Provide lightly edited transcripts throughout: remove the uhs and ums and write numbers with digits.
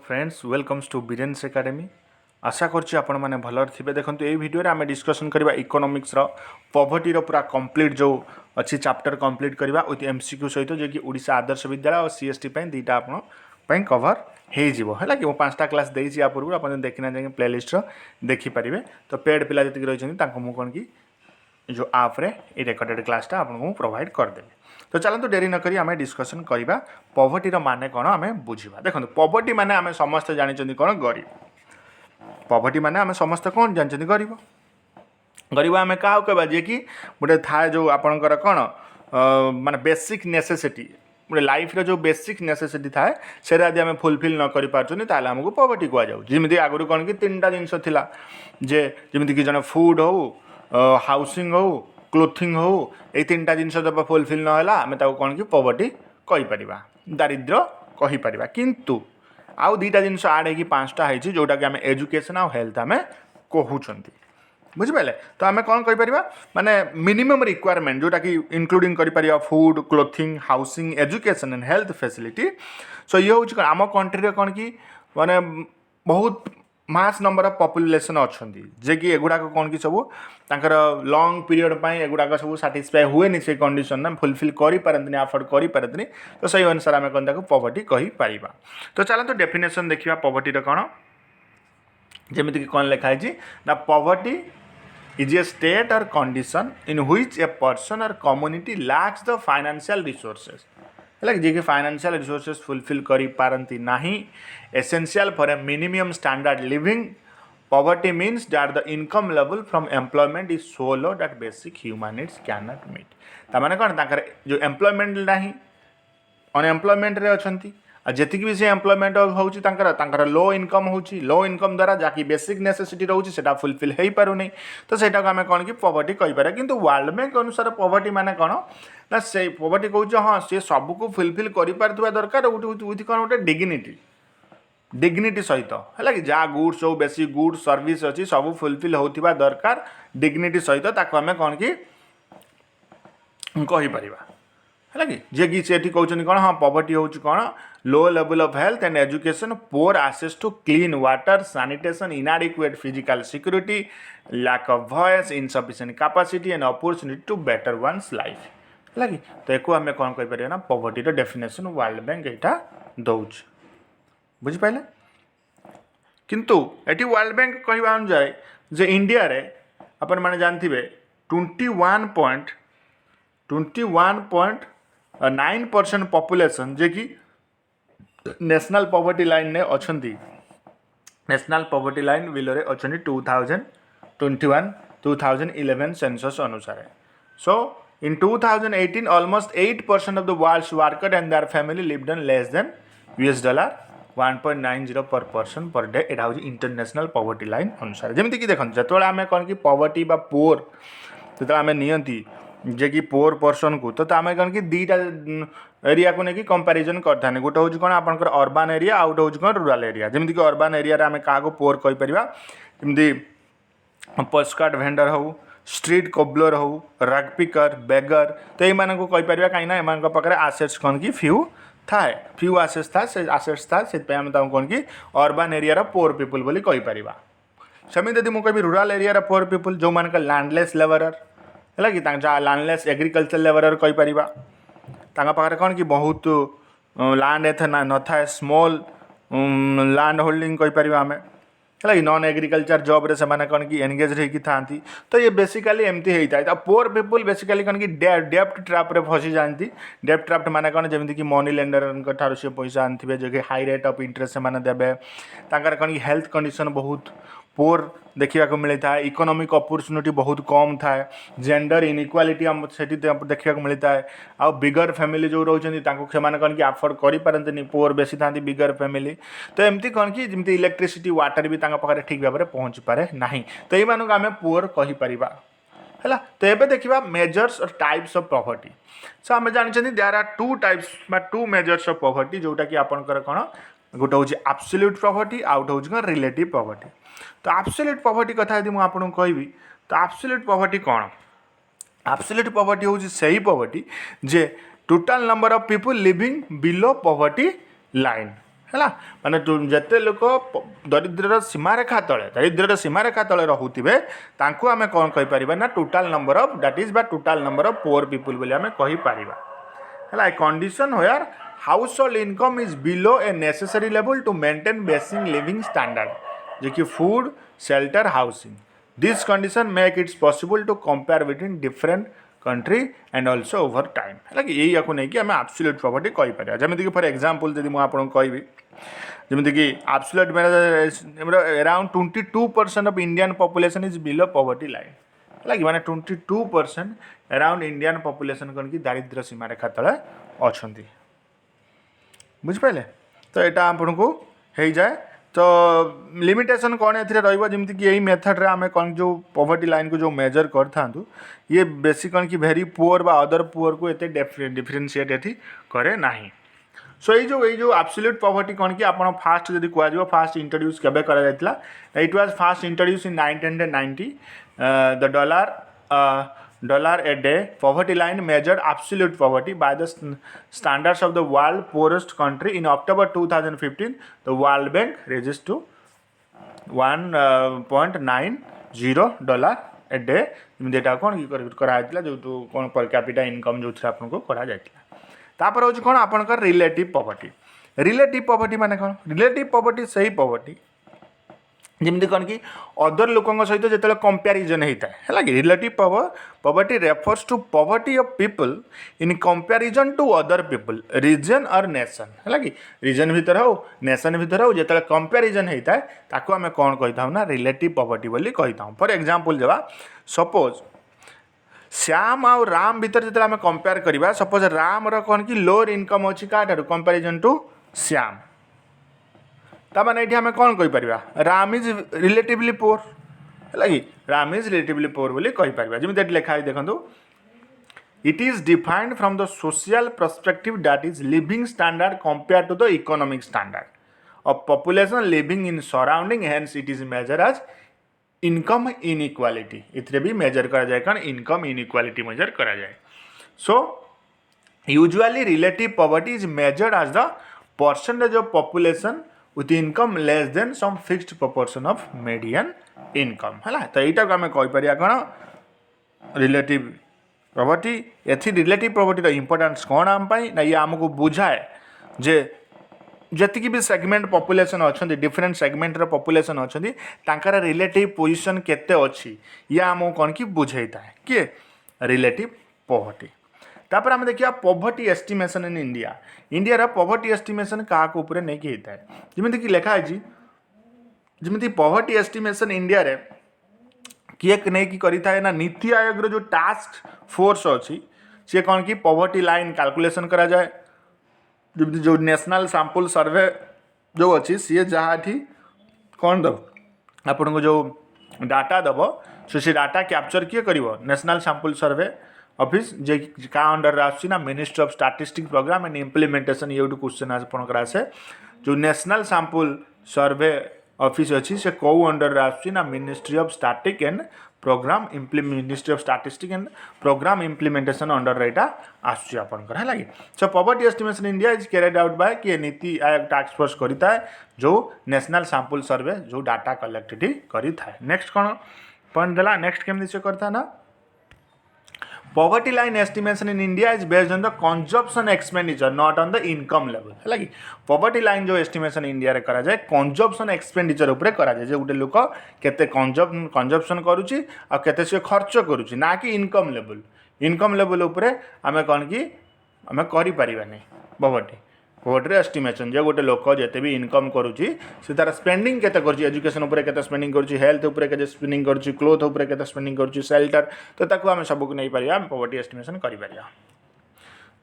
Friends welcomes to बीरेन्स academy आशा करछि आपण माने भलर थिबे। देखंतु ए वीडियो रे आमे डिस्कशन करबा इकोनॉमिक्स रो पॉवर्टी रो पूरा कंप्लीट जो अछि चैप्टर कंप्लीट करबा विथ एमसीक्यू सहित जे कि ओडिशा आदर्श विद्यालय और सीएसटी पई दीटा आपण पई कवर हे जिवो हला कि मो पांचटा क्लास देइछि आ पूर्व आपण देखिना जे प्लेलिस्ट रो देखि परिबे। तो पेड पिला जति रहिछन तांको मु कोन की जो आप रे ए रिकॉर्डेड क्लासटा आपको प्रोवाइड कर देबे। तो चलते डेरी नक आम डिस्कसन करवा पॉवर्टी माने कौन आम बुझा। देखो पॉवर्टी माने आम समस्त जानी कौन गरीब। पॉवर्टी माने आम समस्त कौन जानते गरीब। गरीब आम क्या कहवा जी कि गोटे थाए जो आपणकर कौन माने बेसिक नेसेसिटी गोटे लाइफ रे जो बेसिक नेसेसिटी थाए से यदि आम फुलफिल न कर पार्टी आमको पॉवर्टी कहुँ। जमी आगुरी कौन कि तीन टा जिनस थिला जे जमीक जन फूड हो हाउसिंग हो क्लोथिंग हो ये तीन टा जिनस जब फुलफिल नाला आम कौन कि पॉवर्टी कहीपर दारिद्र कहीपर। किंतु आउ दीटा जिनस आड हो पांचटा है जोटा कि आम एजुकेशन आउ हेल्थ आम कहते बुझिपारे। तो आम कौन कहीपर माने मिनिमम रिक्वायरमेंट जोटा कि इंक्लूडिंग कर food clothing housing education and health facility. So ये हूँ आम कंट्री कौन कि माने बहुत मास नंबर ऑफ पॉपुलेशन अच्छा जे कि एगुड़ाक कौन कि सब तांकर लॉन्ग पीरियड पर एगुड़ाक सब साटिस्फाई हुए से कंडीशन ना फुलफिल करें अफोर्ड करें। तो सही अनुसार आम कौन पॉवर्टी कहीपर। तो चलते डेफिनेशन देखा पॉवर्टी कौन जमीक कौन लिखाई ना poverty is a state or condition in which a person or community lacks the financial resources है जी कि फाइनेंशियल रिसोर्सेस फुलफिल करी पारंती नहीं essential for a minimum standard living. Poverty means that the income level from employment is so low that basic human needs can not meet. तामाने कौन तांकर जो एम्प्लॉयमेंट नहीं अनएम्प्लॉयमेंट रे अछंती जी भी से एम्प्लॉयमेंट होकर लो इनकम होम द्वारा जहाँकि बेसिक नेसेसिटी रोचे से फुलफिल हो पार नहीं। तो सहीटा आम कौन कि पॉवर्टी कहीपर। किंतु वर्ल्ड बैंक अनुसार पॉवर्टी माने कौन ना से पॉवर्टी कहूँ हाँ सी सबको फुलफिल कर दरकार विथ कौन गोटे डिग्निटी सहित है कि जहाँ गुड्स हो बेसी गुड्स सर्विस अच्छी सब फुलफिल होता दरकार डिग्निटी सहित आम कौन कि कहीपर है कि जे कि से कहते कौन हाँ पॉवर्टी हूँ कौन low level of health and education poor access to clean water sanitation inadequate physical security lack of voice insufficient capacity and opportunity to better one's life है कि। तो एक आम कौन कहीपर ना पॉवर्टी डेफिनेशन वर्ल्ड बैंक यहाँ दौच बुझिपारे। किंतु एटी वर्ल्ड बैंक कहवा अनुसार जे इंडिया रे अपन माने जानथिबे 21.9% पॉपुलेशन जे कि नेशनल पॉवर्टी लाइन ने अछंती नेशनल पॉवर्टी लाइन बिलो रे अछंती 2021-2011 सेंसस अनुसार। सो इन 2018 almost 8% of the world's worker and their family lived on less than $1.90 per person per day। एटा हूँ इंटरनेशनल पॉवर्टी लाइन अनुसार। जमीक देखो जो आम कौन कि पॉवर्टी बा पोर जो आम नियंती जे कि पोर पर्सन को तो आम कौन कि दीटा एरिया को लेकिन कंपैरिजन करते गोटे हूँ कौन आपंकर अर्बान एरिया आउ गोटे हूँ कौन रूराल एरिया। जमीक अर्बान एरिया आम क्या पोर कहीपर जमी पोस्टकार्ड भेंडर हो स्ट्रीट कोबलर हो रग पिकर बेगर। तो ये कहीपर कहीं एम पाखे आसेट्स कौन कि फ्यू थाए फ्यू आसेट्स था से आसेट्स था से कौन कि अर्बान एरिया पोर पीपुल बोली कहीपर। सेमती यदि मुझे रूराल एरिया पोर पीपुल जो मान लैंडलेस लेबरर है कि लैंडलेस एग्रीकल्चर लेबरर कहीपर पाखे कौन कि बहुत लैंड एथे न था स्मॉल लैंड होल्डिंग कहीपर आम है कि नॉन एग्रीकल्चर जॉब रे से माने कौन कि एंगेज रही था। तो ये बेसिकली एमती होता है। तो पोर पीपुल बेसिकली कौन कि डेप्ट ट्रैप रे फसी जाती। डेप्ट ट्रैप माने कौन जमीक कि मनी लेंडर ठार से पैसा आनते जो कि हाई रेट ऑफ इंटरेस्ट से देवे कौन कि हेल्थ कंडीशन बहुत पोर देखा मिलता है। इकोनॉमिक अपॉर्चुनिटी बहुत कम थाए जेंडर इनइक्वालिटी हम से देखा मिलता है। आ बिगर फैमिली जो रोचे कौन कि अफोर्ड करें पोर बेसी था बिगर फैमिली। तो एमती कौन कि जमी इलेक्ट्रिसिटी वाटर भी पाखे ठीक भाव में पहुँची पारे ना। तो ये आम पोर कहीपर है। तो ये देखा मेजर्स और टाइप्स ऑफ पॉवर्टी। सो आम जानते there are two measures of poverty जोटा कि आपंकर कौन गोटे हूँ एब्सोल्यूट पॉवर्टी आउ गोटे हूँ रिलेटिव पॉवर्टी। तो एब्सोल्यूट पॉवर्टी कथा यदि मुझे आपको कहबी तो एब्सोल्यूट पॉवर्टी कौन एब्सोल्यूट पॉवर्टी हूँ सही poverty J total number of people living below poverty line है माने जिते लोक दरिद्र सीमारेखा तले दरिद्र सीमारेखा तले रोथे तांको आमे कौन कहीपर ना total number of that is बा total number of poor people बोली आमे कहीपर है condition where household income is below a necessary level to maintain basic living standard जे कि food shelter housing this condition make its possible to compare between different country and also over time है कि यही आपको नहीं आम absolute property कहीपर जमीक फॉर एग्जांपल जब मुझे कहि जमीक absolute around 22% of Indian population is below poverty line है कि माने 22% अराउंड इंडियन पॉपुलेशन कौन कि दारिद्र्य सीमारेखा तले अच्छा बुझिपारे तो यहाँ आपको हो जाए तो लिमिटेशन कौन ए रही कि यही मेथड रे आम कौन जो पॉवर्टी लाइन को जो मेजर कर था ये बेसी कौन कि वेरी पुअर बा अदर पुअर को एते डिफरेनसीएट ये करे ना सो ये जो एब्सोल्यूट पॉवर्टी कौन कि आप फास्ट जब कह फास्ट इंट्रोड्यूस केबे करा जायतिला it was fast introduce in 1990 the dollar a day poverty line measured absolute poverty by the standards of the world poorest country in October 2015 the World Bank reduced to $1.90 a day जेटा कौन कराइला जो कौन per capita income जो आपको करा जायतिला तापर होची कौन आपनकर रिलेटिव पॉवर्टी माने कौन रिलेटिव पॉवर्टी सही पॉवर्टी जमी कौन कि अदर लोकों सहित जो कंपेरिजन होता है कि relative poverty refers to poverty of people in comparison to other people region और नेशन है कि रीजन भितर हो नेशन भितर हो जो कंपेरिजन होता है ताको आम कौन कही था ना रिलेटिव पॉवर्टी बोली कही था फॉर एग्जांपल जब सपोज श्याम आउ राम भितर जो आम कंपेयर करवा सपोज राम रो कौन कि लोअर इनकम अच्छी क्या कंपेरिजन टू श्याम ताने ये आम कौन कहीपर राम इज रिलेटिवली पुअर है कि राम इज रिलेटिवली पुअर बोली कहीपर जमी लिखा है देखो it is defined from the social perspective that is living standard compare to the economic standard of population living in surrounding hence it is measure as income inequality इतने भी major करा जाए कारण इनकम इनइक्वालिटी मेजर करा जाए so usually relative poverty is measured as the percentage of population with income less than some fixed proportion of median income है तो यहीटा को आम कहीपर कौन रिलेटिव प्रॉपर्टी एथि रिलेटिव प्रॉपर्टी इंपोर्टेंस कौन आम ना ये आमको बुझाए जे जी भी सेगमेंट पॉपुलेशन अच्छा डिफरेंट सेगमेंटर पॉपुलेशन अच्छा रिलेटिव पोजिशन केते अच्छी ये आमको कौन कि बुझे था किए रिलेटिव पॉवर्टी तापर आम देखिए poverty estimation in India India poverty estimation क्या ऊपर नहीं होता है जमी कि लिखाई जमी पॉवर्टी एस्टिमेशन इंडिया रे किए नहीं करें ना नीति आयोग जो टास्क फोर्स अच्छी सी कौन कि पॉवर्टी लाइन कैलकुलेशन करा जाए जमी जो नेशनल सैंपल सर्वे जो अच्छी सी जहाँ कौन दब आपन को जो डाटा दब से डाटा कैप्चर किए कर नेशनल सैंपल सर्वे ऑफिस जे क्या अंडर आसना ministry of statistics programme and implementation ये गोटे क्वेश्चन आपंकर आसे जो नेशनल सैंपल सर्वे ऑफिस अच्छी से कौ अंडर आसना ministry of static and programme ministry of statistic and programme implementation under यहाँ आसपंकर है लगे so poverty estimation India is carried out by किए नीति आयोग टास्क फोर्स करता है जो नेशनल सैंपल सर्वे जो डाटा कलेक्ट करता है नेक्स्ट कौन पॉइंट देला नेक्स्ट केमती से करता है ना poverty line estimation in India is based on the consumption expenditure not on the income level है कि poverty line जो estimation इंडिया रे करा जाए consumption expenditure ऊपर करा जाए जे गोटे लोक केते कंजम्पशन करूची आ केते से खर्च करूची ना कि इनकम लेवल ऊपर आमे कौन कि आमे करि परिबानी पोवर्टी एस्टिमेशन जे गोटे लोक जिते भी इनकम करुच्ची से तार स्पेंडिंग केते करुच्ची एजुकेशन ऊपर केते स्पेंडिंग करुच्ची हेल्थ ऊपर केते स्पेंडिंग करुच्ची क्लोथ ऊपर केते स्पेंडिंग करुच्ची शेल्टर तो ताकू आम सबको नहीं पारिया पोवर्टी एस्टिमेशन करि पारिया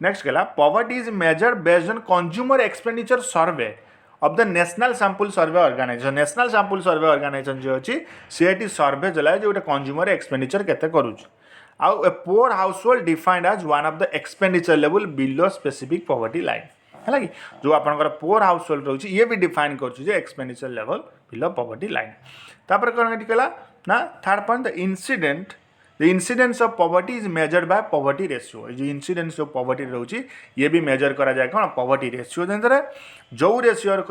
नेक्स्ट गला poverty is measured based on consumer expenditure survey of the national sample survey organisation national sample survey organisation जो अच्छी सी सर्वे चलाए जो कंज्यूमर एक्सपेंडिचर केते करुच्ची आउ a poor household defined as one of the expenditure level below specific poverty line है कि जो आपंकर पुअर हाउस होल्ड रोचे ये भी डिफाइन कर expenditure level below poverty line तापर कौन कहला ना third point the incident the incidence of poverty is measured by poverty ratio जो इनसीडेंस ऑफ पॉवर्टी रोचे ये भी मेजर करा जाए कौन पॉवर्टी रेशियो जैसे जो रेशियो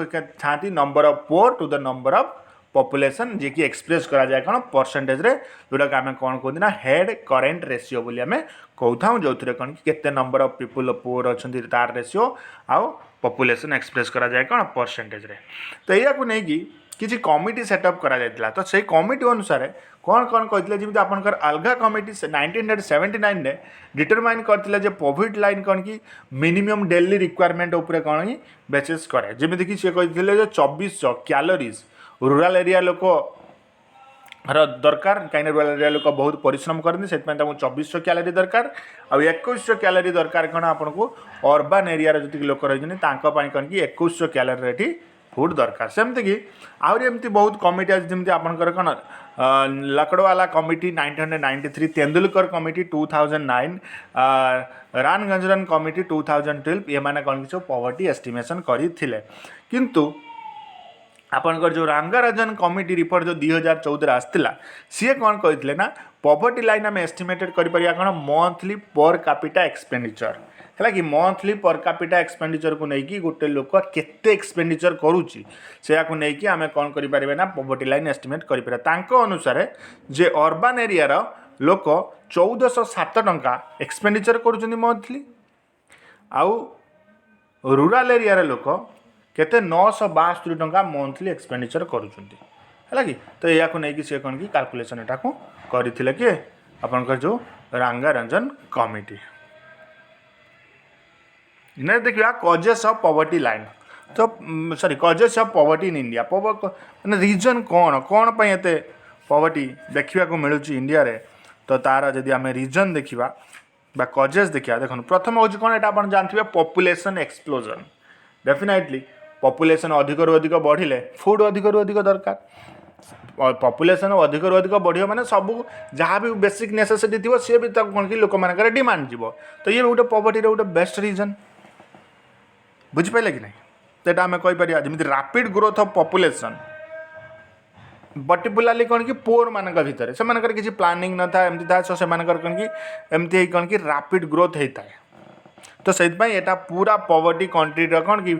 था number of poor to the number of population जी की एक्सप्रेस करा जाए कौन परसेंटेज रे जोटा आम कौन कहते ना हेड करेन्ट रेशियो बोली आम कहता जो कौन कि केते नंबर ऑफ पीपुल पोर अच्छा तार रेशियो आउ पॉपुलेशन एक्सप्रेस करा जाए कौन परसेंटेज रे तो या नहीं किसी कमिटी सेटअप करा जायतिला तो से कमिटी अनुसार कौन कौन कहते जमी आपंकर अलगा कमिटी 1979 रे डिटरमाइन करथिला जे पॉवर्टी लाइन कौन कि मिनिमम डेली रिक्वायरमेंट उपरे कौन कि बेसिस करे जमी कि सी कहते 2400 कैलोरीज रूराल एरिया लोक दरकार कहीं रूराल एरिया लोक बहुत परिश्रम करते से 2400 कैलोरी दरकार आ 2100 कैलोरी दरकार कौन आपको अर्बान एरिया जी लोक रही कौन कि 2100 कैलोरी फूड दरकार सेमती कि आमती बहुत कमिटी आज जमी आपंकर कौन लकड़वाला कमिटी 1993 तेंदुलकर कमिटी 2009 रान गंजरन कमिटी 2012 ये माने कौन कि पॉवर्टी एस्टिमेशन करथिले किंतु आपनकर जो रांगाराजन कमिटी रिपोर्ट जो 2014 आसला सी कौन कहते ना पॉवर्टी लाइन आम एस्टिमेटेड कर कौन मंथली पर कैपिटा एक्सपेंडिचर है कि मंथली पर कैपिटा एक्सपेंडिचर को लेकिन गोटे लोक केते एक्सपेंडिचर करुच्ची से नहीं आम कौन करें ना पॉवर्टी लाइन एस्टिमेट कर अनुसार जे अर्बान एरिया लोक 1407 टंका एक्सपेंडिचर करुँच मंथली आउ रूराल एरिया लोक केते 972 टंका मंथली एक्सपेंडिचर करुँच है तो या नहीं सी कौन कि कैलकुलेशन एटा को करथिले कि आपनकर जो रांगारंजन कमिटी नहीं देखा कजेस ऑफ पॉवर्टी लाइन तो sorry causes of poverty in India मैंने रीजन कौन कौन पे एते पॉवर्टी देखा मिलूँ इंडिया रे तो तार जदि आम रीजन देखा कजेस देखा देखो प्रथम हूँ कौन यहाँ आप जानते पॉपुलेशन एक्सप्लोजन डेफिनेटली पॉपुलेशन अधिक रु अधिक बढ़िले फूड अधिक रु अधिक दरकार पॉपुलेशन अधिक रु अधिक बढ़ मैंने सब जहाँ भी बेसिक नेसेसिटी थी सी भी कौन कि लोक मान डिमांड जीव तो ये गोटे पॉवर्टी गोटे बेस्ट रीजन बुझिपारे कि नहीं तो यहाँ आम कहीपर जमी रैपिड ग्रोथ ऑफ पॉपुलेशन पर्टिकुलाली कौन कि पोर मान भर से किसी प्लानिंग न था एमती था सो से कौन कि एमती कौन कि रैपिड ग्रोथ होता है तो से पूरा पॉवर्टी कंट्री कौन कि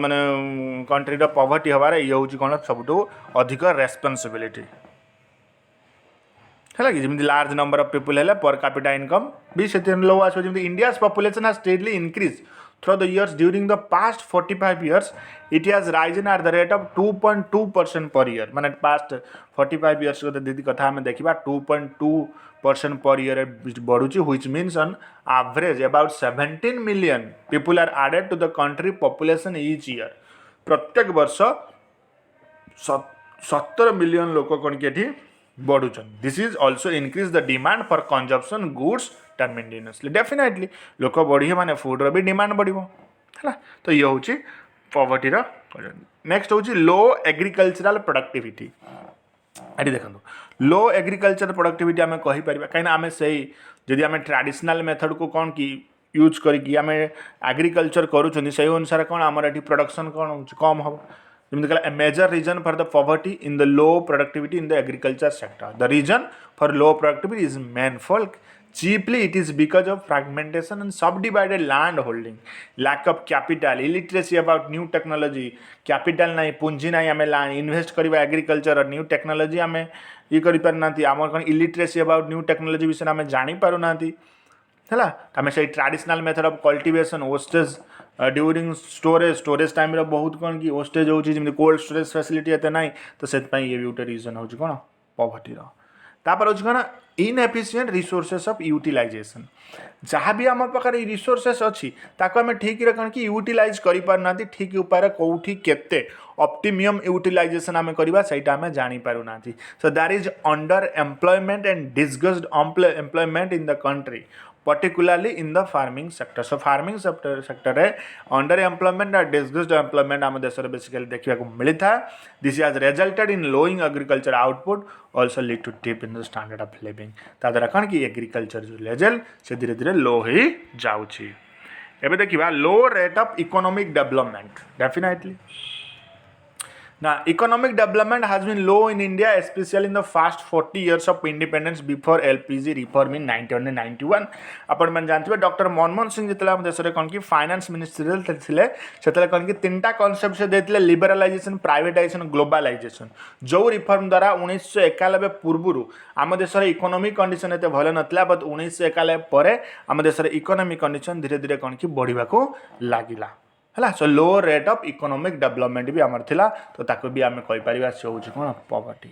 माने कंट्री पॉवर्टी हबार ये हूँ कौन सब अधिक रेस्पॉन्सिबिलिटी है कि जमी लार्ज नंबर ऑफ पीपल है पर कैपिटा इनकम भी से low as India population has steadily increase through the years during the past 45 years it has risen at the rate of 2.2% per year माने past 45 years को दीदी कथा हमें देखिबा 2.2% per year बढ़ुची which means on average about 17 million people are added to the country population each year प्रत्येक वर्ष 17 million लोक कौन कि बढ़ुचन this is also increase the demand for consumption goods टर्मिनेसली डेफिनेटली लोक बढ़े माने फूड रो भी डिमांड बढ़ो है तो ये हूँ पॉवर्टी नेक्स्ट हूँ लो एग्रीकल्चरल प्रोडक्टिविटी ये देखो लो एग्रीकल्चर प्रोडक्टिविटी आम कहीपर कहीं आम से जदि आम ट्रेडिशनल मेथड को कौन कि यूज करके आम एग्रीकल्चर करूँ से अनुसार कौन आमर ये प्रोडक्शन कौन हो कम हम जमी कहला major reason for the poverty in the low productivity in the agriculture sector the reason for low productivity is manifold cheaply it is because of fragmentation and subdivided land holding lack of capital illiteracy about new technology capital नहीं पूंजी नहीं आम invest करवा agriculture new technology आम ये करना आम कौन इलिटरेसी अबाउट न्यू टेक्नोलोजी विषय आम जापर ना है आम से traditional method of cultivation wastage during storage time बहुत कौन कि वेस्टेज होती कोल्ड स्टोरेज फैसिलिटी एत ना तो से ये भी गोटे रीजन हूँ कौन पॉवर्टी तापर हूँ कौन इनएफिशिएंट रिसोर्सेस ऑफ यूटिलाइजेशन जहाँ भी आम पाखे रिसोर्सेस अच्छी आम ठीक कौन कि यूटिलाइज कर पारना ठीक उपाय कौटी केते ऑप्टिमियम यूटिलाइजेशन आम करवा सहीटा आम जानीपारूना so that is underemployment and disguised employment in the country particularly in the farming sector so farming sector रे under employment और disguised employment आम देश में बेसिकली देखा मिलता है this has resulted in lowing agriculture output also lead to dip in the standard of living ता द्वारा कौन कि एग्रीकल्चर जो लेवल से धीरे धीरे लो ही जाउछि एबे देखिबा low rate of economic development definitely Now, economic development has been low in India, especially in the first 40 years of independence before LPG reform in 1991. आपण मैंने जानते हैं डॉक्टर मनमोहन सिंह जितने हम देश कौन की फाइनेंस मिनिस्ट्रियल थे से कौन की तीन टा कनसेप्ट से देते लिबरालाइजेशन प्राइवेटाइजेशन ग्लोबालाइजेशन जो रिफॉर्म द्वारा 1991 पूर्व आम देश इकोनॉमिक कंडीशन एत भल नाला बट 1991 पर आम देश इकोनॉमिक कंडीशन धीरे धीरे कौन की बढ़ा लगिला है सो लो रेट ऑफ इकोनॉमिक डेवलपमेंट भी आमर थिला तो ताको भी आम कहीपर से हूँ कौन पॉवर्टी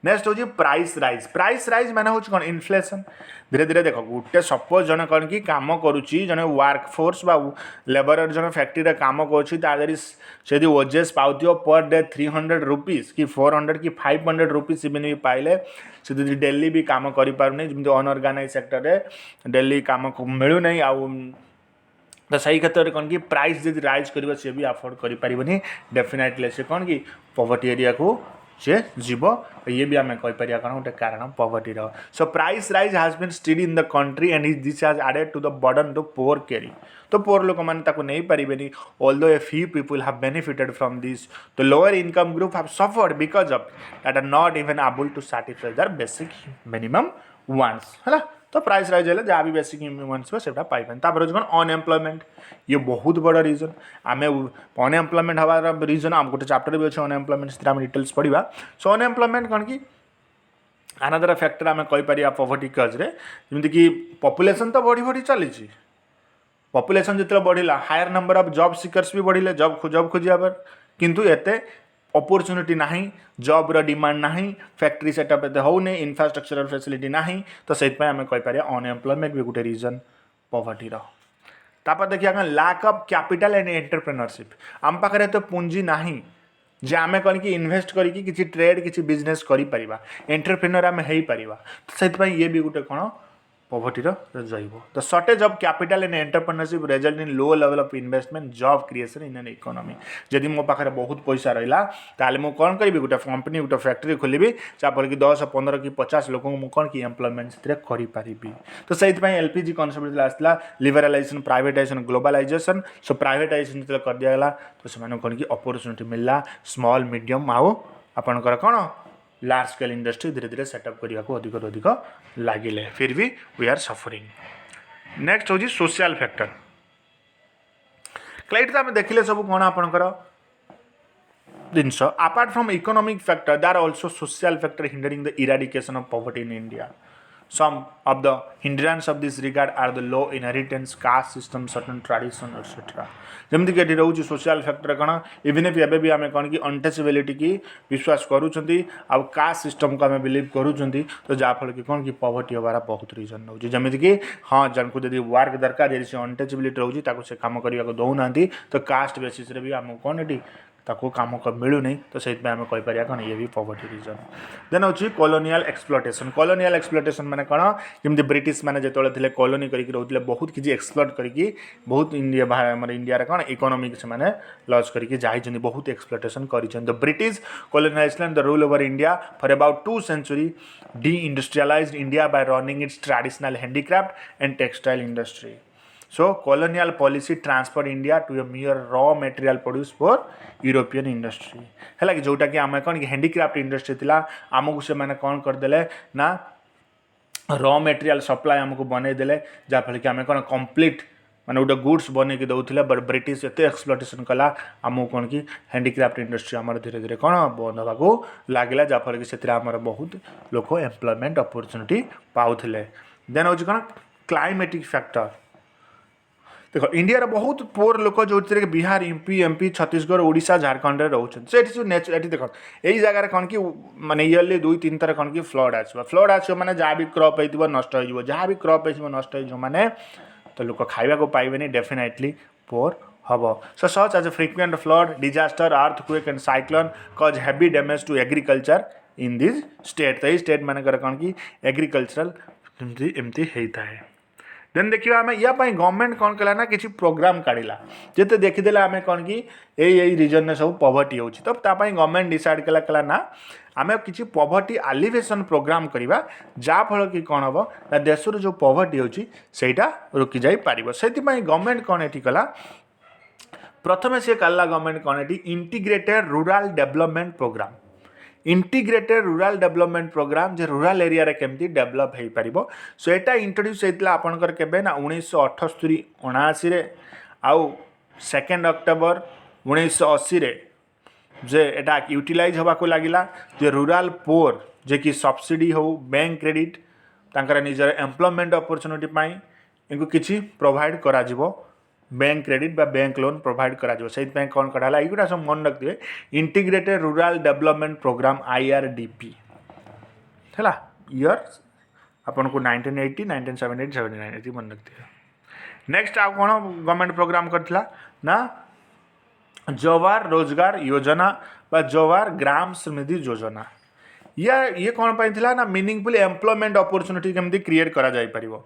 नेक्स्ट हूँ प्राइस राइज माने हूँ कौन इनफ्लेशन धीरे धीरे देख गोटे सपोज जन कौन कि कम करुच्ची जन वर्क फोर्स बा लेबर जन फैक्ट्री काम कर से ओजेस पाऊ पर डे 300 रुपीज कि 400 कि 500 रुपीज इवन भी पाइले से डेली भी काम करें जमी अनऑर्गेनाइज सेक्टर में डेली काम मिलूना आउ तो सही क्षेत्र में कौन कि प्राइस जब राइज कर सी भी अफोर्ड करें डेफिनेटली से कौन कि पॉवर्टी एरिया को से जीव ये भी आम कहीपर कौन गोटे कारण poverty so price rise has been study in the country and this has added to the burden to poor कैरी तो पोर लोक मैंने नहीं पारे although a few people have benefited from this तो lower income group have suffered because of that are not even able to satisfy their basic minimum wants है तो price rise है जहाँ भी बेसिक वांट्स से पाइपर कौन अनएम्प्लॉयमेंट ये बहुत बड़ रिजन आम अनएम्प्लॉयमेंट हमार रिजन आम गोटे चैप्टर भी अच्छे अनएम्प्लॉयमेंट से आम डिटेल्स पढ़ा सो अनएम्प्लॉयमेंट कौन कि अनदर फैक्टर आम कहीपर पॉवर्टी कजरे जमीक पॉपुलेशन तो बढ़ी बढ़ी चली पॉपुलेशन जिते बढ़ला higher number of job seekers भी बढ़िले जॉब खोजिया पर किंतु एते अपॉर्चुनिटी नहीं जॉब रो डिमांड नहीं फैक्ट्री सेटअप एते होने इंफ्रास्ट्रक्चरल फैसिलिटी नहीं तो से आम कहीपर अनएम्प्लॉयमेंट भी गोटे रिजन पॉवर्टी तापर देखिए lack of capital and entrepreneurship आम पाखे तो पुंजी नहीं जे आम कौन कि इन्वेस्ट करके किसी ट्रेड किसी बिजनेस करें एंटरप्रेन्योर आम हो पार तो से ये भी गोटे कौन पॉवर्टी रहिबो the shortage of capital and entrepreneurship result in low level of investment job creation in an economy जदि मो पाखे बहुत पैसा रहा ताले मु कौन करी गोटे कंपनी गोटे फैक्ट्री खोलि जहाँफल कि 10 15 कि 50 लोक कौन कि एम्प्लॉयमेंट से करी तो से एलपीजी कॉन्सेप्ट आसला लिबरालाइजेशन प्राइवेटाइजेशन ग्लोबलाइजेशन सो प्राइवेटाइजेशन जो कर दिगला तो से कौन कि अपॉर्चुनिटी मिलला स्मॉल मीडियम आउ आपणकर कौन लार्ज स्केल इंडस्ट्री धीरे धीरे सेटअप करने को अधिक लगिले फिर भी वी आर सफरिंग नेक्स्ट हूँ सोशल फैक्टर क्लाइट आम देखिले सब कौन आपणकर जिनस apart from economic factor there are also social factor hindering the eradication of poverty in India some of the hindrance of this regard are the low inheritance caste system certain tradition etc जमती कि रोचे social factor कौन even if एवं भी आम कौन कि untouchability की विश्वास करूँ आउ कास्ट सिस्टम को आम बिलीव करूँ तो जहाँफल कि कौन कि पॉवर्टी हमारा बहुत रीजन रोचे जमीक कि हाँ जन को जब वर्क दरकार यदि से अनटचेबिलिटी रोचे से कम करने को दौना तो कास्ट बेसीस भी आमको कौन ये ताको काम मिलूनी तो से आम कहीपर कौन ये भी पॉवर्टी रीजन देन हूँ कॉलोनियल एक्सप्लोटेशन माने कौन जमी ब्रिटिश मैंने जो थे कॉलोनी करके रोते बहुत किसी एक्सप्लोट करके बहुत इंडिया कौन इकोनॉमिक से मैंने लॉस करके जाइए बहुत एक्सप्लोटेशन कर British colonisation the rule over India for about 2 centuries deindustrialised India by running its traditional handicraft and textile industry So colonial policy transferred India to a mere raw material produced for European industry है कि जोटा कि आम कौन कि handicraft industry थी आमको से मैंने कौन करदे ना रॉ मटेरियल सप्लाई आमको बनईदे जहाँफल कि आम कौन कंप्लीट माने गोटे गुड्स बन के दौले बट ब्रिटिश एत एक्सप्लोटेशन कला आमको कौन कि हैंडीक्राफ्ट इंडस्ट्री आम धीरे धीरे कौन बंद होगा लगे जहाँफल कि से बहुत लोक एम्प्लॉयमेंट अपॉर्चुनिटी पाऊले देन हूँ कौन क्लाइमेटिक फैक्टर देख इंडिया बहुत पोर लोक जो बिहार एमपी छत्तीसगढ़ ओडिशा झारखंड में रोचे से देख यही जगह कौन कि माने इयरली 2-3 थर कौन कि फ्लड आस मैंने जहाँ भी क्रप हो नष्ट हो जहाँ भी क्रप हो नष्ट हो मैंने तो लोक खाइबा को पाइबे डेफिनेटली पोर हम so such as a frequent flood disaster earthquake and cyclone cause heavy damage to agriculture in this state तो यही स्टेट मानकर कौन कि एग्रीकल्चरल एमती होता है देन देखिए आम या गवर्नमेंट कौन कला ना किसी प्रोग्राम काढ़ला जिते देखीदे आम कौन कि यही रिजन में सब पॉवर्टी हो तो गवर्नमेंट डिसाइड कला ना आम किसी पॉवर्टी एलिवेशन प्रोग्राम करवा जहाँफल कि कौन हम ना देश जो पॉवर्टी होता रुकी जापर से गवर्नमेंट कौन ये कला प्रथमे सी कला गवर्नमेंट कौन है integrated rural development programme integrated rural development programme जे रूरल एरिया रे केमती डेवलप हो पार सो यहाँ इंट्रोड्यूस होता आपंकर केबे ना 1978 79 रे आउ 2 अक्टोबर 1980 रे जे एटा यूटिलाइज होगा लगिला जे रूरल पोर जे कि सब्सिडी हो बैंक क्रेडिट तांकर निजर एम्प्लॉयमेंट अपॉर्चुनिटी पाई इनको किसी प्रोवाइड करा जिवो बैंक क्रेडिट बा बैंक लोन प्रोवाइड करा जिवो सेहि पई कोन कडाला एगुडा सब मन रखिबे integrated rural development programme IRDP हैला ईयर आपन को 1980 1978 79 एति मन रखिबे नेक्स्ट आ कोन गवर्नमेंट प्रोग्राम करथिला ना जवाहर रोजगार योजना बा जवाहर ग्राम समृद्धि योजना ये कौन पाई थिला ना मीनिंगफुल एम्प्लॉयमेंट अपॉर्चुनिटी केमती क्रिएट करा जाई परिबो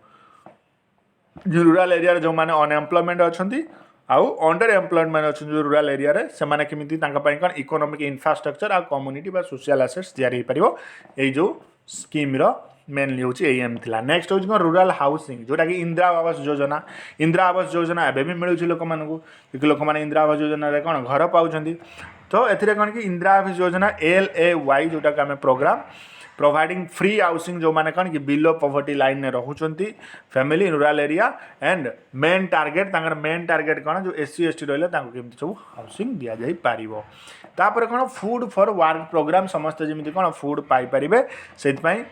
रूरल एरिया जो माने अनएम्प्लॉयमेंट अच्छी आउ अंडर एम्प्लॉयमेंट अच्छे जो रूरल एरिया रे से माने केमिति तांका पई कोन इकोनॉमिक इंफ्रास्ट्रक्चर आ कम्युनिटी बा सोशल एसेट्स तैयारी हो परिबो एई जो स्कीम रो मेनली होची एम थिला नेक्स्ट होची कोन रूरल हाउसिंग जोटा कि इंदिरा आवास योजना एबे भी मिलुची लोक मानकू कि लोक माने इंदिरा आवास योजना रे कोन घर पाउछंती तो एथिरे कोन कि इंदिरा आवास योजना LAY जोटा कि आमे प्रोग्राम प्रोवाइडिंग फ्री हाउसिंग जो माने कौन कि बिलो पॉवर्टी लाइन में रहउचंती family rural area and main target कौन जो SC ST रहिले तांको केमती सब हाउसिंग दिया जाई पारिबो तापर कौन फूड फॉर वर्क प्रोग्राम समस्त जेमिति कौन फूड पाई परिबे सेति पई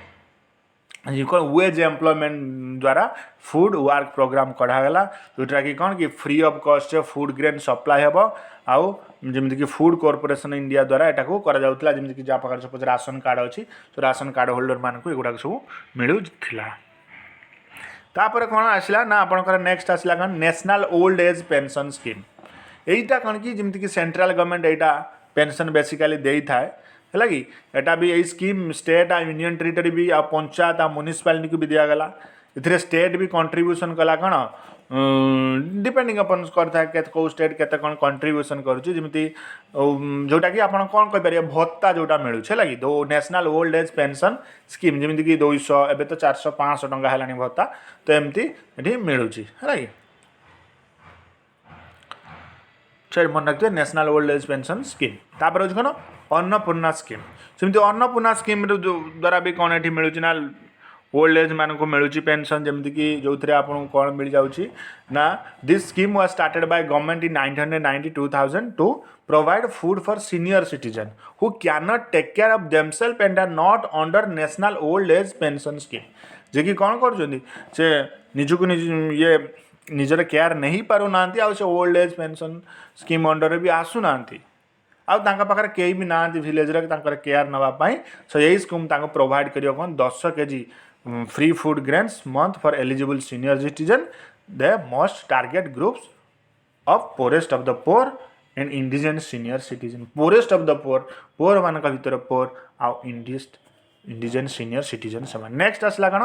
कौन वेज एम्प्लॉयमेंट द्वारा फूड वर्क प्रोग्राम कढ़ागला जोटा कि कौन कि free of cost food grain supply हे आउ जमीक कि फूड कॉर्पोरेशन इंडिया द्वारा एटा को करा जाउतला जमीक कि जा पाखर सपोज राशन कार्ड अच्छी तो राशन कार्ड होल्डर मानक एगुड़ा सब मिलूला तापर कौन आसला ना आपंकर नेक्स्ट आसला कौन national old age pension scheme यहीटा कौन कि जमीक कि सेंट्रल गवर्नमेंट यहाँ पेंशन बेसिकाली दे थाए है कि एटा भी यही स्कीम स्टेट आ यूनियन टेरिटरी भी आ पंचायत आ म्युनिसिपालिटी को भी दिगला इधर स्टेट भी कंट्रीब्यूशन कला कौन डिपेंडिंग अपन करता कौ स्टेट केते कौन कंट्रीब्यूशन करुच्ची जमी जोटा कि आप कौन कहीपर भत्ता जोटा मिलूँ है कि दो national old age pension scheme जमी कि 200 एवं तो 400 500 टंका है भत्ता तो एमती ये मिलूँ है कि सर मन रखिए national old age pension scheme तापर हूँ कौन अन्नपूर्णा स्कीम सेमती अन्नपूर्णा स्कीम द्वारा भी कौन ये मिलूँ ना ओल्ड एज मान को मिलूँ पेंशन जमीक कि जो थे आपको कौन मिल जाऊँगी ना this scheme was started by government in 1992,000 to provide food for senior citizen who can not take care of themself and are not under national old age pension scheme जे कि कौन कर निजक निज ये निजर केयर नहीं पारुना से old age pension scheme under भी आसुना आउ पाखे कहीं भी ना विलेज केयर नापी सो यही स्कीम प्रोवाइड कर 10 kg free food grains month for eligible senior citizen they must target groups of poorest of the poor and indigents senior citizen poorest of the poor मान भर पोर आउ indigents senior citizen से next आसला कौन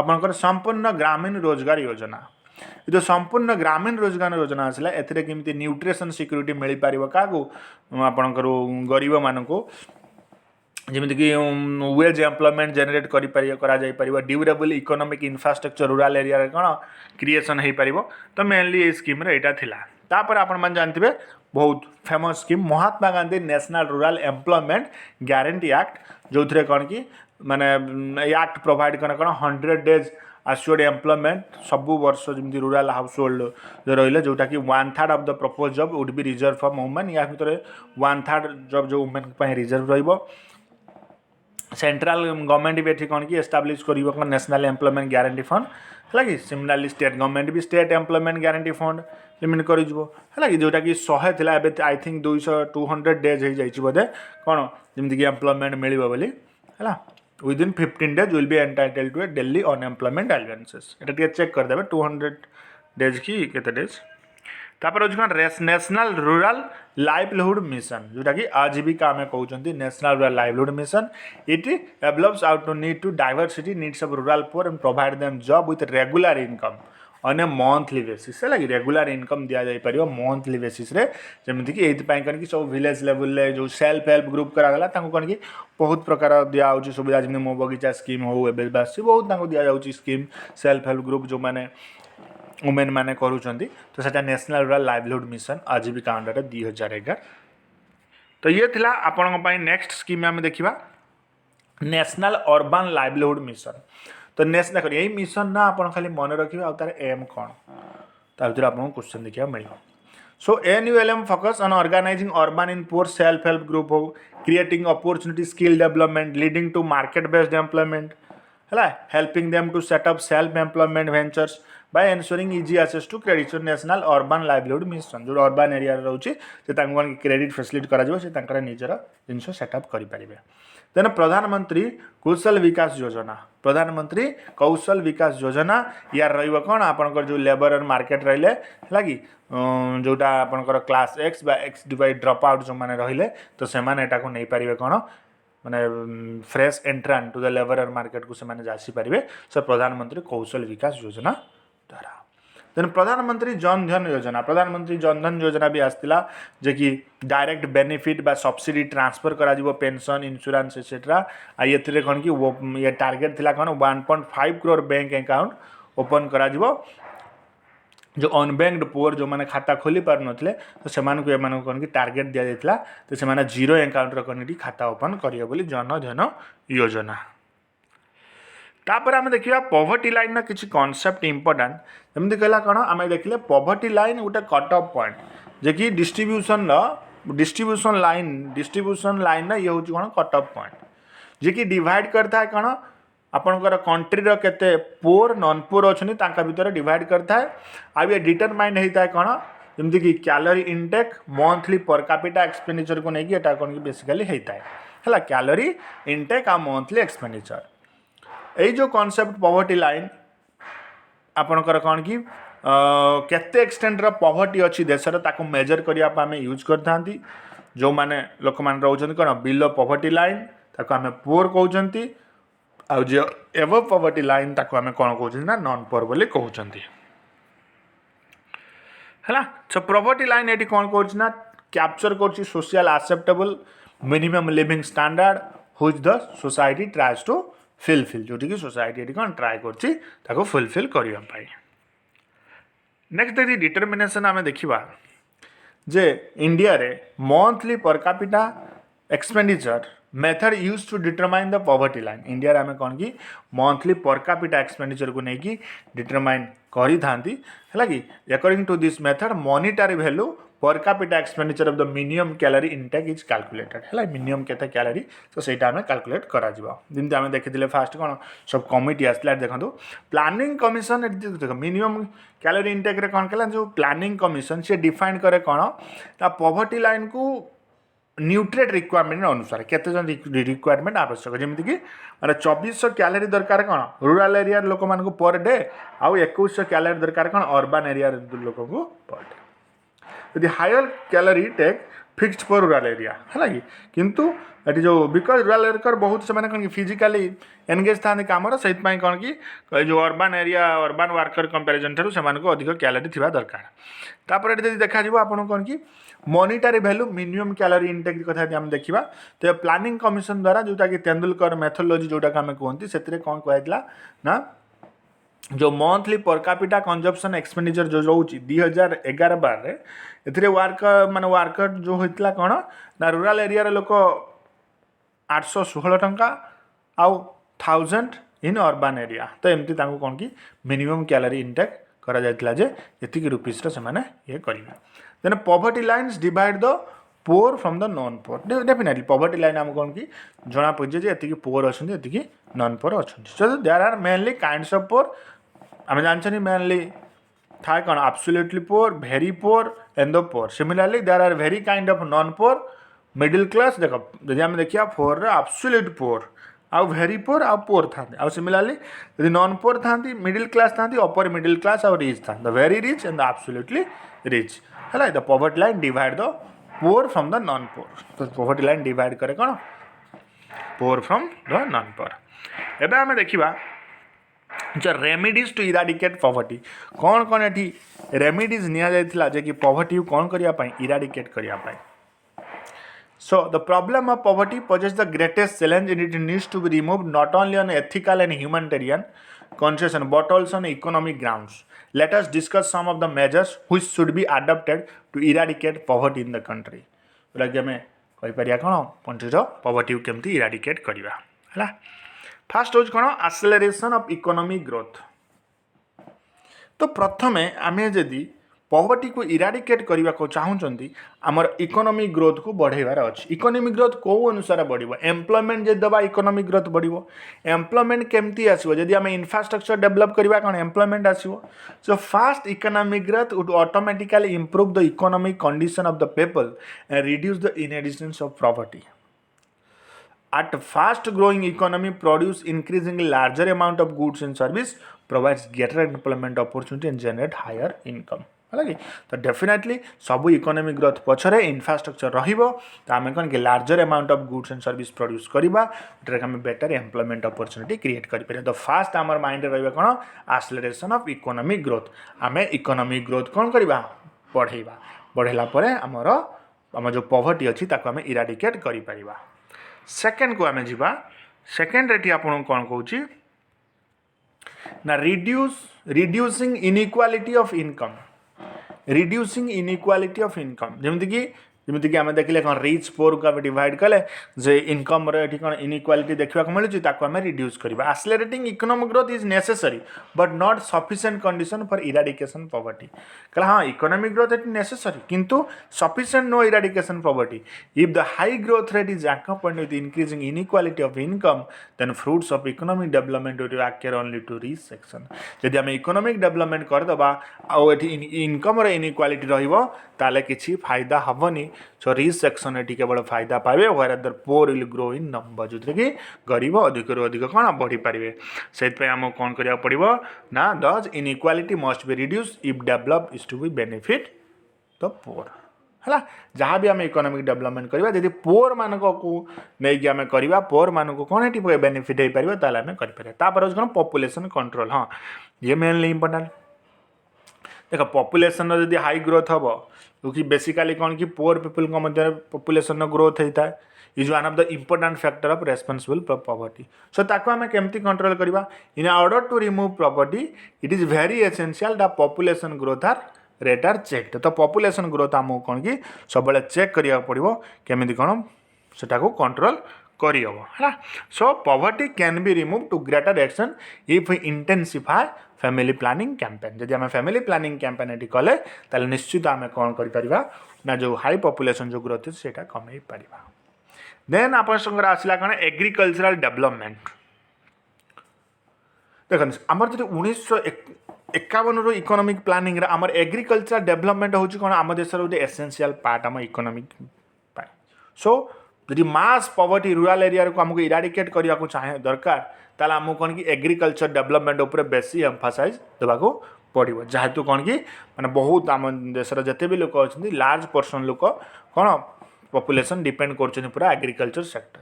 आपंकर संपूर्ण ग्रामीण रोजगार योजना ये जो संपूर्ण ग्रामीण रोजगार योजना आसला एमती न्यूट्रिशन सिक्यूरीटी मिल पार क्या आपणकर गरीब मानक जमीक कि वेज एम्प्लॉयमेंट जेनेट कर durable economic infrastructure rural area कौन क्रिएशन हो पार तो मेनली ये स्कीम यहाँ तापर आपण जानते बहुत famous scheme Mahatma Gandhi national rural employment guarantee act जो थे कौन कि माने एक्ट प्रोवाइड कर कौन 100 days assured एम्प्लॉयमेंट सबू वर्ष जमी रूरल हाउस होल्ड रही जोटा कि 1/3 of the propose job would be reserve for women या भितर 1/3 जॉब जो वुमेन रिजर्व रही सेंट्रल गवर्नमेंट भी ये कौन कि एस्टाब्लीश कर नेशनल एम्प्लॉयमेंट गारंटी फंड है कि सिमिलारली स्टेट गवर्नमेंट भी state employment guarantee fund limit कर कि जोटा कि 100 थिला एबे आई थिंक 200 days हो जाइए बोधे कौन जमीक एम्प्लॉयमेंट मिल बोली है within 15 days will be entitled to a Delhi unemployment allowances ये चेक करदे 200 days की केते डेज तापर हूँ नेशनल रूरल लाइवलीहुड मिशन जोटा कि आजीविका आम कहते national rural livelihood mission it develops out to need to diversity needs of rural poor and provide them job with regular income on a monthly basis है कि regular income दि जापर monthly basis जमीक कि ये सब विलेज लेवल जो self help group करागला कौन कि बहुत प्रकार दिखाई सुविधा जमी मो बगीचा स्कीम हो बहुत दि जाऊँगी स्कीम सेल्फ हेल्प ग्रुप जो मैंने वुमेन मैंने करूँच तो सेटा नेशनल रूरल लाइवलीहुड मिशन आजीविका अंडर 2011। तो ये थिला आपण नेक्स्ट स्कीम आम देखा नेशनल अर्बन लाइवलीहुड मिशन। तो नेशनल यही मिशन ना आप खाली मन रखिए आ तार एम कौन भर आपको क्वेश्चन देखा मिल। So NULM focus on organising urban in poor self help group हो creating opportunity skill development leading to market based employment है helping them to set up self employment ventures by ensuring easy access to credit national urban livelihood mission जो urban area रोचे कौन credit facility कर निजर जिन setup करें। Then प्रधानमंत्री कौशल विकास योजना प्रधानमंत्री कौशल विकास योजना यार रही कौन आपंकर जो लेबर और मार्केट रही है कि जोटा आपंकर क्लास एक्स बा एक्स डिवाइड ड्रप आउट जो मैंने रहिले तो से नहीं पारे कौन माने फ्रेश एंट्रांट टू द लेबर और मार्केट को से जासीपारे सो प्रधानमंत्री कौशल विकास योजना द्वारा। देन प्रधानमंत्री जन धन योजना भी आसला जे कि डायरेक्ट बेनिफिट बा सब्सिडी ट्रांसफर करा पेंशन इंश्योरेंस एक्सेट्रा ये कौन कि वो ये टारगेट थिला कौन 1.5 करोड़ बैंक अकाउंट ओपन करा जो अनबैंक्ड पुअर जो मैंने खाता खोली पार नथिले तो से कौन कि टारगेट दि जाता तो से 0 अकाउंट कौन खाता ओपन करिए बोली जन धन योजना। तापर आम देखा पॉवर्टी लाइन ना किसी कॉन्सेप्ट इंपोर्टेंट जमी कहला कौन आम देखिले पॉवर्टी लाइन गोटे कट ऑफ पॉइंट जे कि डिस्ट्रीब्यूशन लाइन ना ये हूँ कौन कट ऑफ पॉइंट जे कि डिवाइड करता है कौन आपणकर कंट्री केते पोर नॉन पोर अच्छा भितर डिवाइड करता है आ ये डिटरमाइन होता है कौन जमी कि calorie intake monthly per capita expenditure को लेकिन एटा कौन कि बेसिकली होता है कैलोरी इनटेक आ मंथली एक्सपेंडिचर यही जो कॉन्सेप्ट पॉवर्टी लाइन आपणकर कौन कि केते एक्सटेंट पॉवर्टी अच्छी देशर ताको मेजर करने आम यूज करता जो मैंने लोक मैंने रोचते कौन बिलो पॉवर्टी लाइन ताको आम पुअर कहते आउ जो एबव पॉवर्टी लाइन ताको आम कौन कहते ना नॉन पुअर बोली कहते है। सो पॉवर्टी लाइन ये कौन करना कैप्चर कर social acceptable minimum living standard which the society tries to fulfil जोटी कि सोसाइटी ये कौन ट्राए कर फुलफिल करने। नेक्स्ट यदि डिटरमिनेशन आम देखा जे इंडिया रे monthly per capita expenditure method use to determine the poverty line India रे आम कौन कि मंथली पर कैपिटा एक्सपेंडिचर को लेकिन डिटरमाइन करी थांती है कि according to this method monetary value per capita expenditure of the minimum calorie intake is calculated है मिनिमम केते कैलोरी तो सेटा आम कैलकुलेट करा जमी आम देखी फास्ट कौन सब कमिटी आसला देखो प्लानिंग कमिशन देख मिनिमम कैलोरी इनटेक रे कौन कला जो प्लानिंग कमिशन से डिफाइन करे कौन पॉवर्टी लाइन को न्यूट्रिएंट रिक्वायरमेंट अनुसार केते जन रिक्वायरमेंट आवश्यक जमीक मैंने 2400 कैलोरी दरकार कौन रूराल एरिया लोक मान पर डे आउ 2100 कैलोरी दरकार कौन अर्बन एरिया लोक पर डे यदि higher calorie take fixed for rural area है कि किंतु ये जो बिकज रूराल एरिया बहुत से कौन फिजिकाली एनगेज था कम से कौन कि जो urban area urban worker comparison ठार से अधिक कैलोरी थी दरकार। तापर ये देखा आपन कौन कि monetary value minimum calorie intake कथा आम देखा तो प्लानिंग कमिशन द्वारा जोटा कि तेंदुलकर मेथोडोलॉजी जोटा आम कहते से कौन कहला ना जो monthly per capita consumption expenditure जो रोचे 2011-12 ए वर्कर जो होता कौन ना रूराल एरिया लोक 816 टंका आउ 1000 इन अर्बन एरिया तो एमती कौन कि मिनिमम कैलोरी इनटेक करा जायतिला जे एतिकी रुपीस रे से ये करेंगे। Then poverty lines divide the poor from the non poor definitely poverty line आम कौन कि जना पड़े जे पोर अच्छे ये नॉन पोर अच्छे so there are mainly kinds of poor आम जानते मेनली था कौन absolutely poor very poor and the poor similarly there are very kind of non poor middle class देख जब आम देखिए 4 एब्सोल्यूट पोर आउ वेरी पोर आउ पोर था आउ सिमिलरली यदि नॉन पोर था मिडिल क्लास था अपर मिडिल क्लास आउ रिच था the very rich and the absolutely rich है the poverty line divide the poor from the non poor तो पॉवर्टी लाइन डिवाइड करे कौन poor from the non poor. एबे आम देखा जो रेमेडीज टू इराडिकेट पॉवर्टी कौन कौन ये रेमेडीज निया जे कि पॉवर्टी को कौन करने इराडिकेट करने। So the problem of poverty poses the greatest challenge and it needs to be removed not only on ethical and humanitarian concession but also on economic grounds. Let us discuss some of the measures which should be adopted to eradicate poverty in the country. जोटा कि आम कहीपर कौन कंट्रीर poverty को केमती eradicate करवा है. Fast हूँ कौन एक्सेलरेशन ऑफ इकोनॉमिक ग्रोथ. तो प्रथमे आम जदि पवर्टी को इराडिकेट करने को चाहूँगी आमर इकोनॉमिक ग्रोथ को बढ़ेबार अच्छे. इकोनॉमिक ग्रोथ कौ अनुसार बढ़ एम्प्लॉयमेंट जब दबा इकोनॉमिक ग्रोथ बढ़. एम्प्लॉयमेंट केमती आसो जदि आम इंफ्रास्ट्रक्चर डेवलप करवा कौन एम्प्लॉयमेंट आसो. So fast economic growth would automatically improve the economic condition of the people and reduce the inheritance of property. At fast growing economy produce increasingly larger amount of goods and service provides greater employment opportunity and generate higher income. है कि तो definitely सब economic growth पछरे infrastructure रहिबो तो आम कौन कि larger amount of goods and service produce करवा जोटा आम बेटर एम्प्लॉयमेंट अपॉर्चुनिटी क्रिएट करें. तो फास्ट आमर माइंड रहा कौन एक्सेलरेशन ऑफ इकोनॉमिक ग्रोथ. आम इकोनॉमिक ग्रोथ कौन करवा बढ़ेवा बढ़ेला आमर आम जो पॉवर्टी अच्छी आम इराडिकेट करें. सेकेंड को आम जा सेकेंड रेटी आपन कौन कहूँ ना reducing inequality of income. Reducing inequality of income जमीक आम देखिले कौन रिच पोर को डिवाइड कले जे इनकम रे कौन इनइक्वालिटी देखा मिलूँ आम रिड्यूस करवा. Accelerating economic growth is necessary but not sufficient condition for eradication poverty. कहला हाँ इकोनॉमिक ग्रोथ इट नेसेसरी किंतु sufficient no eradication poverty. If the high growth rate is accompanied with increasing inequality of income then fruits of economic development will occur only to rich section. जदि आम economic development करदे income inequality रहा किसी फायदा हेनी. So rich section ये केवल फायदा पाए where the poor will grow in number जो कि गरीब अधिक अधिक कौन बढ़ी पारे. से आम कौन करा पड़ो ना thus inequality must be reduce if develop is to be benefit the poor. है जहाँ भी आम इकोनॉमिक डेवलपमेंट करवा जब पोर मान को नहीं आम करवा पोर मान को कौन ये बेनिफिट हो पार ताल आम कर कौन पॉपुलेशन कंट्रोल. हाँ ये मेनली इंपोर्टेंट. देख पॉपुलेशन जब हाई ग्रोथ हम क्योंकि बेसिकली कौन कि पोर पीपल मध्य पॉपुलेशन ग्रोथ होता है is one of the important factor of responsible for poverty. So ताको आम केमती कंट्रोल करवा in order to remove property it is very essential the population growth or rate are check. तो population growth आमको कौन कि सब चेक करा पड़ो केमी कौन से कंट्रोल करहब है. So poverty can be remove to greater extent if intensify family planning campaign. जब आम फैमिली प्लानिंग कैंपेन ये कले ताले निश्चित आम कौन कर जो हाई पॉपुलेशन जो ग्रोथ से कमे पार. देन आप आसला कौन एग्रीकल्चरल डेवलपमेंट. देखो आमर जो 1951 इकोनॉमिक प्लानिंग आमर एग्रीकल्चरल डेवलपमेंट हूँ कौन आम देश गोटे एसेंशियल पार्ट आम इकोनॉमिक. सो जदि मास पॉवर्टी रूरल एरिया को आमको इराडिकेट करने को चाहे दरकार ताल आमको कौन कि एग्रीकल्चर डेवलपमेंट उपर बेसी एम्फासाइज देवाको पड़ो. जेहेतु कौन कि माने बहुत आम देशर जिते भी लोक अच्छा लार्ज पर्सन लोक कौन पॉपुलेशन डिपेंड कर पूरा एग्रीकल्चर सेक्टर.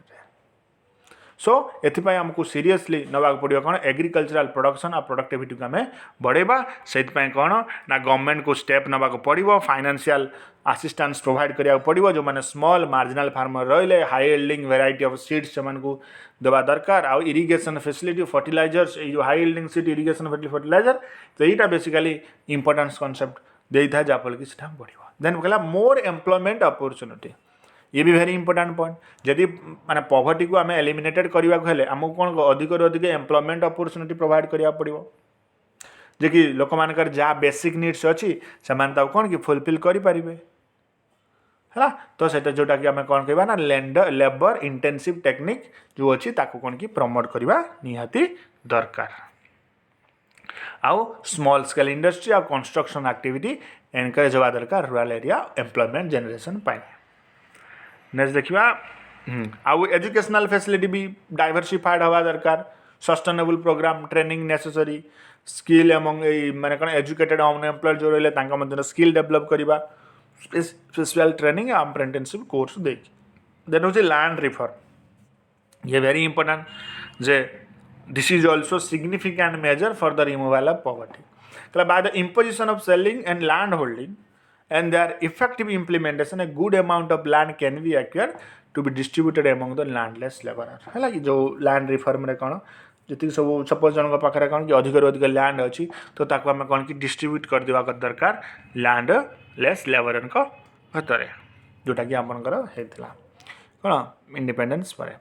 सो एथिपाई आमको सीरियसली नवा पड़ो कौन एग्रीकल्चरल प्रोडक्शन और प्रोडक्टिविटी को आम बढ़ेबा. से कौन ना गवर्नमेंट को स्टेप नवा पड़ो फाइनेंशियल असिस्टेंस प्रोवाइड करा पड़ो जो मैंने स्मॉल मार्जिनल फार्मर रही high yielding variety of seeds से देवा दरकार. आउ इरिगेशन फैसिलिटी फर्टिलाइजर्स जो high yielding seed irrigation fertiliser तो यहाँ बेसिकली इंपोर्टेंस कॉन्सेप्ट देता है जहाँफल कि बढ़ो. देन कहला मोर एम्प्लॉयमेंट अपॉर्चुनिटी. ये भी वेरी इंपोर्टेंट पॉइंट. जदि माने पॉवर्टी को आम एलिमिनेटेड करने को आमको कौन अधिक अधिक एम्प्लॉयमेंट अपॉर्चुनिटी प्रोवाइड करा पड़ो जे कि लोक मानकर जहाँ बेसिक नीड्स अच्छी से कौन कि फुलफिल करें है. तो से जोटा कि आम कौन कहवा ना लेबर इंटेंसिव टेक्निक जो अच्छी ताको कौन कि प्रमोट करवा निहाती दरकार. आउ स्मॉल स्केल इंडस्ट्री आ कंस्ट्रक्शन एक्टिविटी एनकरेज होगा दरकार रूरल एरिया एम्प्लॉयमेंट जनरेशन पाए. नेक्स्ट देखा आउ एजुकेशनल फैसिलिटी भी डाइवर्सिफाइड हवा दरकार. Sustainable programme training necessary skill among माने कौन एजुकेटेड अनएम्प्लॉयड जो रही स्किल डेवलप करवा स्पेशल ट्रेनिंग अप्रेंटिसशिप कोर्स दे. देन हूँ लैंड रिफॉर्म. ये वेरी इंपोर्टेंट जे this is also significant measure for the removal of poverty. By the imposition of selling and land holding and their effective implementation a good amount of land can be acquired to be distributed among the landless laborer. है कि जो land reform रे कौन जी सब suppose जन पाखे कौन कि अधिक अधिक लैंड अच्छी तो ताको आम कौन कि डिस्ट्रीब्यूट कर देवा दरकार लैंड लेस लेबर भर जोटा कि आपंकर होता कौन इंडिपेंडेंस पर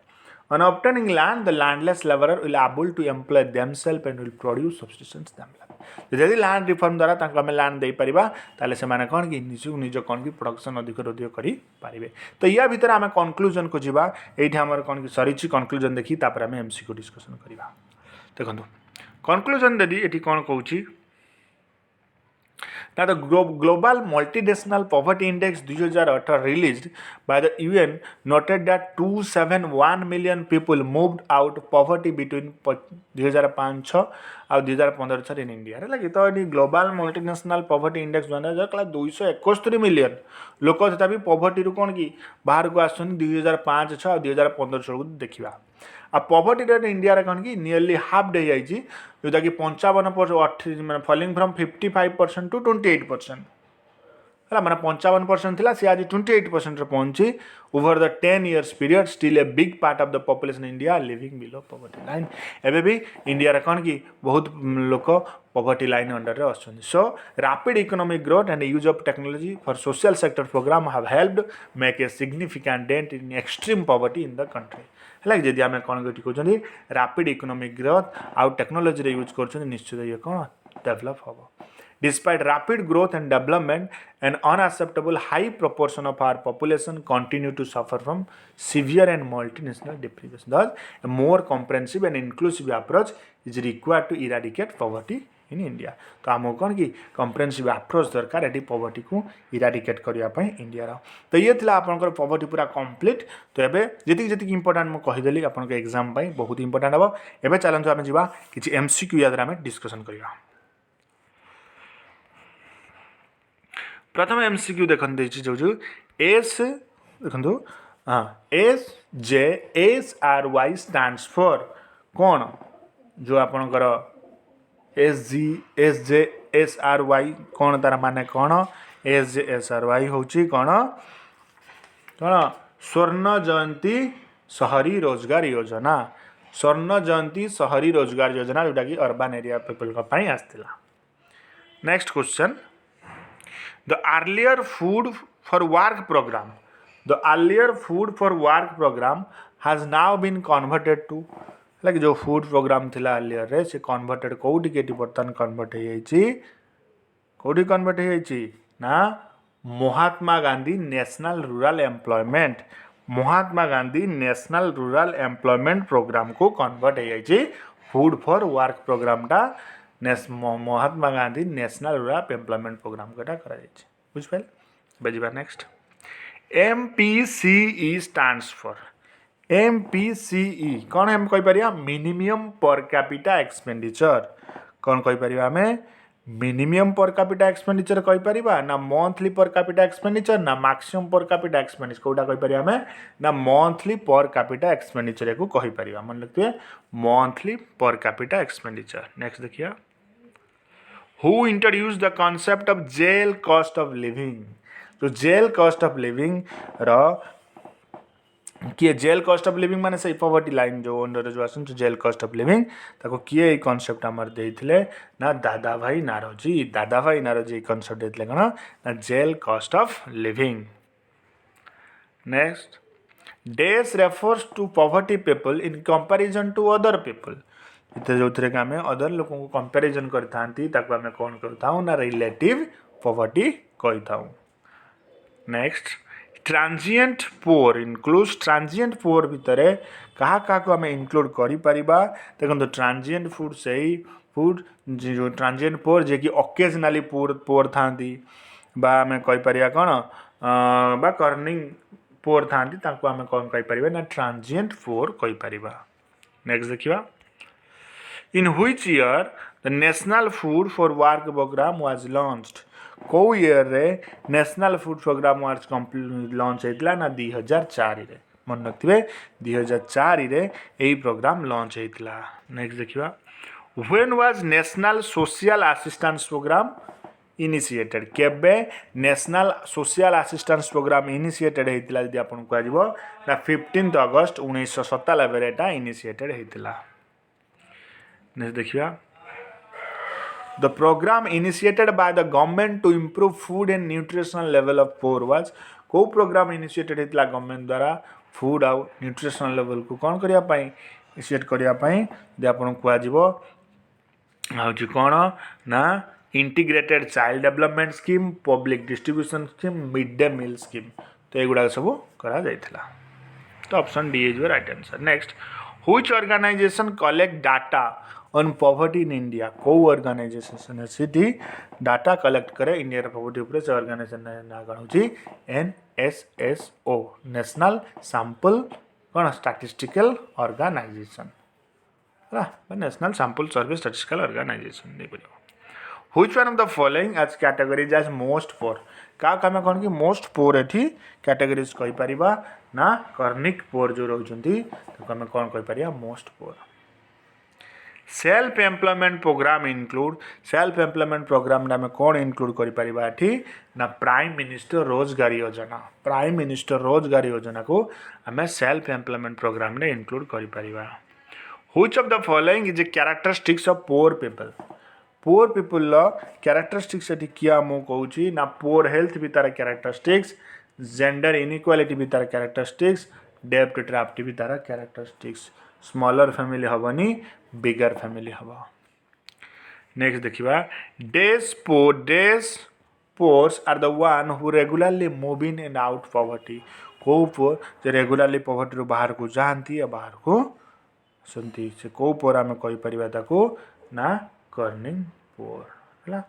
On obtaining land, the landless laborer will able to employ themselves and will produce subsistence themselves. जदि लैंड रिफॉर्म द्वारा आम लैंड दे पारिबा ताले से माने कौन कि निज कौन कि प्रोडक्शन अधिक अधिक करि पारिबे तो या भितर आम कंक्लूजन को जीवा एठी हमर कौन कि सरी कंक्लूजन देखि तापर आम एमसीक्यू डिस्कशन करबा देखंतु कंक्लूजन देदी एठी कौन कहूची Now, the Global Multinational Poverty Index 2018 released by the UN noted that 271 million people moved out of poverty between 2005 और 2015 in India. है तो ये ग्लोबल मल्टीनेशनल पॉवर्टी इंडेक्स जो है 271 मिलियन लोक तथापि पॉवर्टी रू कौन कि बाहर को आसुन 2005 और 2015 देखा आ पॉवर्टी रेट इंडिया कौन कि नियरली हाफ डे जाइए जोटा कि 55% मैं फॉलिंग फ्रॉम 55% टू 28% है मैंने 55% थी सी आज 28% पहुंची over the 10 years period still a big part of the population India living below poverty line एवं भी इंडिया कौन कि बहुत लोक पॉवर्टी लाइन अंडर आसुच्च so rapid economic growth and use of technology for social sector programme have helped make a significant dent in extreme poverty in the country है जदि आम कौन कहते रैपिड इकोनॉमिक ग्रोथ आउ टेक्नोलॉजी यूज कर निश्चित ये कौन डेवलप हम Despite rapid growth and development, an unacceptable high proportion of our population continue to suffer from severe and multinational deprivation. Thus, a more comprehensive and inclusive approach is required to eradicate poverty in India. तो आमको कौन कि comprehensive approach दरकार ये poverty को eradicate करने India तो ये थिला आपनकर poverty पूरा complete तो एबे जति जति important मु कहिदेली आपनकर एग्जाम पाई बहुत इंपोर्टेंट हबो एबे चलंतु आमे जिबा किछि एमसीक्यू याद आमे डिस्कशन करिया प्रथम एमसीक्यू देखते जो एस देखो हाँ SJSRY स्टैंड्स फॉर कौन जो आपणकर SJSRY कौन तार माने कौन SJSRY हूँ कौन कौन स्वर्ण जयंती शहरी रोजगार योजना स्वर्ण जयंती शहरी रोजगार योजना जोटा कि अर्बन एरिया पीपल आसला next question The earlier food for work program, has now been converted to like जो food program थिला earlier रे से converted कोडी केटी बर्तन convert हो जाइछि कोडी convert हो जाइछि ना Mahatma Gandhi national rural employment programme को convert हो जाइछि फूड फॉर वर्क प्रोग्राम टा Mahatma Gandhi national rural employment programme कटा करा जाइछि बुझिपाल बजिबा next MPCE stands for MPCE कौन हम कहि परिया मिनिमम पर कैपिटा एक्सपेंडिचर कौन कहि परिया हमें मिनिमम पर कैपिटा एक्सपेंडिचर कहि परिबा ना मंथली पर कैपिटा एक्सपेंडिचर ना मैक्सिमम पर कैपिटा एक्सपेंडिचर कोडा कहि परिया हमें ना मंथली पर कैपिटा एक्सपेंडिचर को कहि परिबा मन लगते monthly per capita expenditure next देखिए Who introduced the concept of jail cost of living? तो jail cost of living रा किए jail cost of living माने से poverty line जो अंडर जो आसन तो jail cost of living ताको किए ये concept हमारे देइथिले ना दादा भाई नारोजी concept देइथिले कना ना jail cost of living. Next, dash refers to poverty people in comparison to other people. इतने जो थे आम अदर लोक को कंपेरिजन करें कौन करता ना रिलेटिव पॉवर्टी कही था नेक्स्ट ट्रांजिएंट पोर इनक्लूड्स ट्रांजिएंट पोर भितर क्या को आम इनक्लूड कर देखो ट्रांजिएंट फूड से ही फूड जो ट्रांजिएंट पोर जे कि ऑकेजनली पोर था आम कहीपर कौन बा कर्निंग पोर था आम कौन कहीपर ना ट्रांजिएंट पोर कहीपर नेक्स्ट देखा In which year the National Food for Work program was launched? को year रे National Food Program was launch होइतला ना 2004 रे मन रखिबे 2004 रे एही प्रोग्राम लॉन्च होइतला नेक्स्ट देखिबा When was National Social Assistance Program initiated? केबे National Social Assistance Program initiated होइतला जदि आपन को आजिबो ना 15 अगस्त 1997 रे एटा initiated होइतला नेक्स्ट देखिए the programme initiated by the government to improve food and nutritional level of poor was को प्रोग्राम इनिशिएटेड होता गवर्नमेंट द्वारा फूड आउ न्यूट्रिशनल लेवल को कौन करने इनिशिएट करने आपन कह कौन ना integrated child development scheme public distribution scheme mid day meal scheme तो युवा सब करा तो option D is right answer next which organisation collect data on poverty in India को ऑर्गेनाइजेशन अच्छी डाटा कलेक्ट करे इंडिया पॉवर्टी ऊपर से ऑर्गेनाइजेशन ना कौन हो NSSO नेशनल सैंपल कौन statistical organisation national sample survey statistical organisation देखो which one of the following as categories as most poor क्या आम कौन कि मोस्ट पोर एठी कैटेगरीज कहि परिबा ना कर्निक पोर जो रहउछंती तो आम कौन कहि परिया most poor self employment programme include self employment programme में कौन इनक्लूड करि परिबा एठी ना प्राइम मिनिस्टर रोजगार योजना को आम सेल्फ एम्प्लॉयमेंट प्रोग्राम ने इनक्लूड करि परिबा which of the following is a characteristics of poor people characteristics एटी किया मु कहूची ना पुअर हेल्थ भी तार कैरेक्टरिस्टिक्स जेंडर इनइक्वालिटी भी तार कैरेक्टरिस्टिक्स डेब्ट ट्रैप भी तार कैरेक्टरिस्टिक्स स्मॉलर फैमिली हबनी बिगर फैमिली हब नेक्स्ट देखिबा these poors are the one who regularly move in and out poverty को पोर जे रेगुलरली पॉवर्टी बाहर को जाती बाहर को सुनती से को पोर आम कहीपर ताको ना कर्निंग पोर है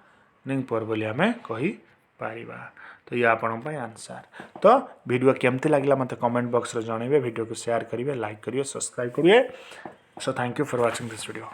निंग पोर बोली आम कहीपर तो ये आपण आंसर तो वीडियो केमती लगे मत कमेंट बॉक्स रे जनइबे वीडियो को शेयर करेंगे लाइक करेंगे सब्सक्राइब करेंगे so thank you for watching this video.